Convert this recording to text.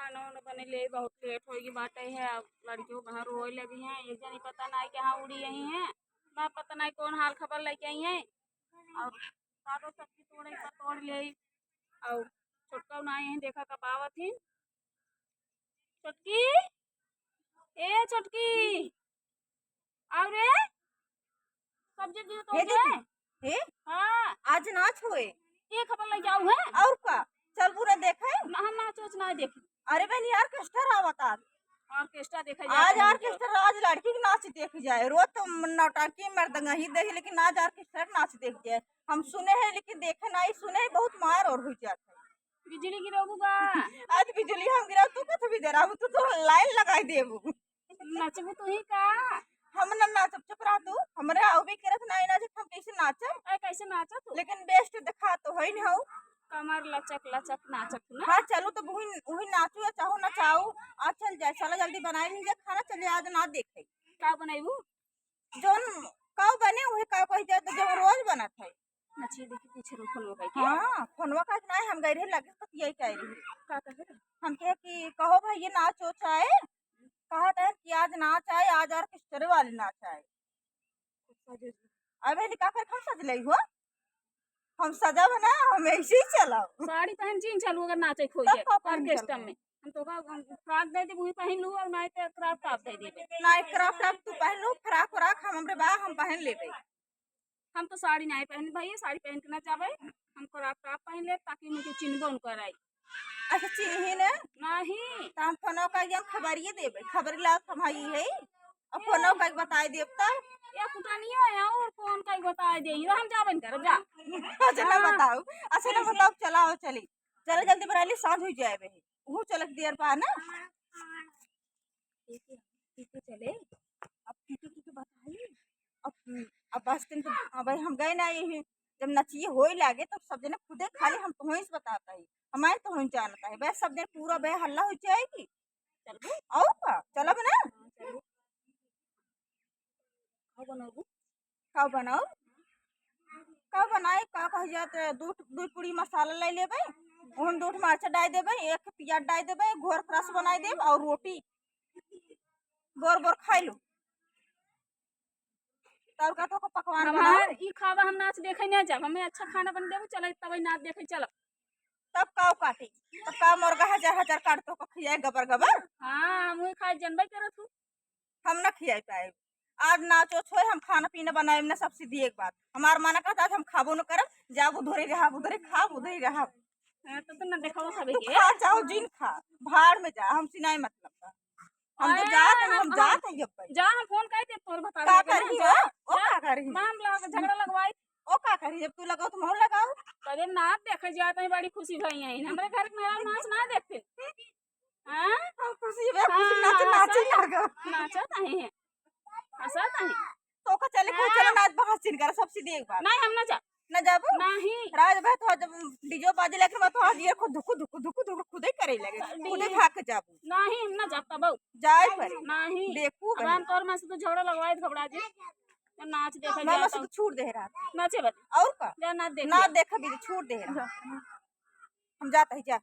खाना वाना बने ले बहुत लेट होगी बाटे है। अब लड़कियों कहाँ रोए लगी हैं। एक जनी पता नहीं कहाँ उड़ी यही हैं। ना पता नहीं कौन हाल खबर लेके आई हैं। और सादो सब्जी तोड़े का तोड़ ले। और छोटका ना यही देखा कब आवत थी। छोटकी ए छोटकी आओ रे सब्जी दी तो हे हाँ आज नाच होए ये खबर लेके आऊ है। और का चल पूरा देखे ना हम नाच उच ना देखी। अरे बहन यार ऑर्केस्ट्रा आवत ऑर्केस्ट्रा देखा आज जाए ऑर्केस्ट्रा आज लड़की के नाच देख जाए। रोज तो नौटंकी मर्दंगा ही देखे लेकिन आज ऑर्केस्ट्रा नाच देख जाए। हम सुने हैं लेकिन देखे नहीं सुने हैं, बहुत मार और हो जाता है। बिजली गिरोबूगा आज बिजली हम गिरा तू कथ भी दे रहा तू तो लाइन लगाई देबू नचबू तू ही का हम ना नाचब चुप रहा तू हमरे आउ भी करत नहीं नाच हम कैसे नाचब। कैसे नाचा तू लेकिन बेस्ट दिखा तो है नहीं हो कमर लचक लचक नाचत ना। हाँ चलो तो वही वही नाचू या चाहो नचाऊ आज चल जाए। चलो जल्दी बनाई लीजिए खाना चलिए आज ना देखे का बनाईबू जोन काव बने वही काव कह जाए तो जो रोज बनत है। नचिए देखी पीछे रोकल हो गई हाँ फोनवा का नहीं हम गए रहे लगे तो यही कह रही का कहे हम कहे कि कहो भाई ये नाच हो चाहे कहा था कि आज नाच आए आज ऑर्केस्ट्रा वाली नाच आए। अबे का कर हम सज लई हो हम सजा बना हम ऐसे ही चलाओ साड़ी पहन जीन चलू अगर नाचे खोई तब का पहन ऑर्केस्ट्रा चलबो? में हम तो का फ्रॉक दे दे वही पहन लू और नहीं तो क्राफ्ट टॉप दे दे। नहीं क्रॉप टॉप तू पहन लो फ्राक व्राक हमरे बा हम पहन लेबे। हम तो साड़ी नहीं पहन भैया साड़ी पहन के ना जावे हम क्राफ्ट टॉप पहन ले ताकि मुझे चिन्हबो न कराई। अच्छा चिन्ही ने नहीं तो हम फोनो का एकदम खबरिए देबे खबर ला हमारी है और फोनो का बताई देब तब या कुटानिया है और कौन का बता दे हम जाबन कर जा। अच्छा ना बताओ अच्छा ना बताओ चलाओ चली चलो जल्दी बना ली सांझ हो जाए बे वो चलक देर पा ना चले अब की बताई अब बस दिन तो अब हम गए ना ये जब नचिए हो लागे तो सब जने खुदे खाली हम तो ही बताता है हमारे तो ही जानता है बस सब दिन पूरा बे हल्ला हो जाएगी। चल और का चला बना का बनाओ का बनाए का कह जाते दूध दूध पूरी मसाला ले लेबे उन दूध मरचा डाल देबे एक प्याज डाल देबे घोर रस बनाई देब और रोटी बोर बोर खाई लो तब का तो पकवान हमार ई खावा हम नाच देखे ना जब हमें अच्छा खाना बन देबो चल तब नाच देखे चल तब काव काटी तब का मुर्गा हजार हजार काट तो खियाए गबर गबर। हाँ हम खाए जनबे करत हूँ हम ना खियाई पाए आज नाचो छोड़ हम खाना पीना बनाए ना सब सीधी एक बात हमार माना कहता हम खाबो न करब जाब उधरे रहा उधरे खा उधरे रहा तो ना देखो सब के खा जाओ जिन खा भाड़ में जा हम सिनाई मतलब का हम तो जात हम जात है अब जा हम फोन कर दे तोर बता का करही हो ओ का करही मामला झगड़ा लगवाई ओ का करही जब तू लगाओ तो मोहन लगाओ कदे नाच देखे जाते हैं बड़ी खुशी भई है हमरे घर में मेरा नाच ना देखते हां हम खुशी बे खुशी नाच नाच लगा नाचत है हंसत है तो का चले को चलो नाच बहस चिन कर सब सीधी एक बात नहीं हम ना जा न जाबो नहीं राज भाई तो जब डीजो बाजे लेके मैं तो आज ये खुद धुक धुक धुक धुक खुद ही करे लगे खुद ही भाग जाबो नहीं हम ना जाता बहु जाए पर नहीं देखू अब हम तोर में से तो झगड़ा लगवाए घबरा जी नाच देखे मैं जाता तो छूट दे रहा नाचे बत और का जा नाच देख ना देखा भी छूट दे रहा हम जाता ही जा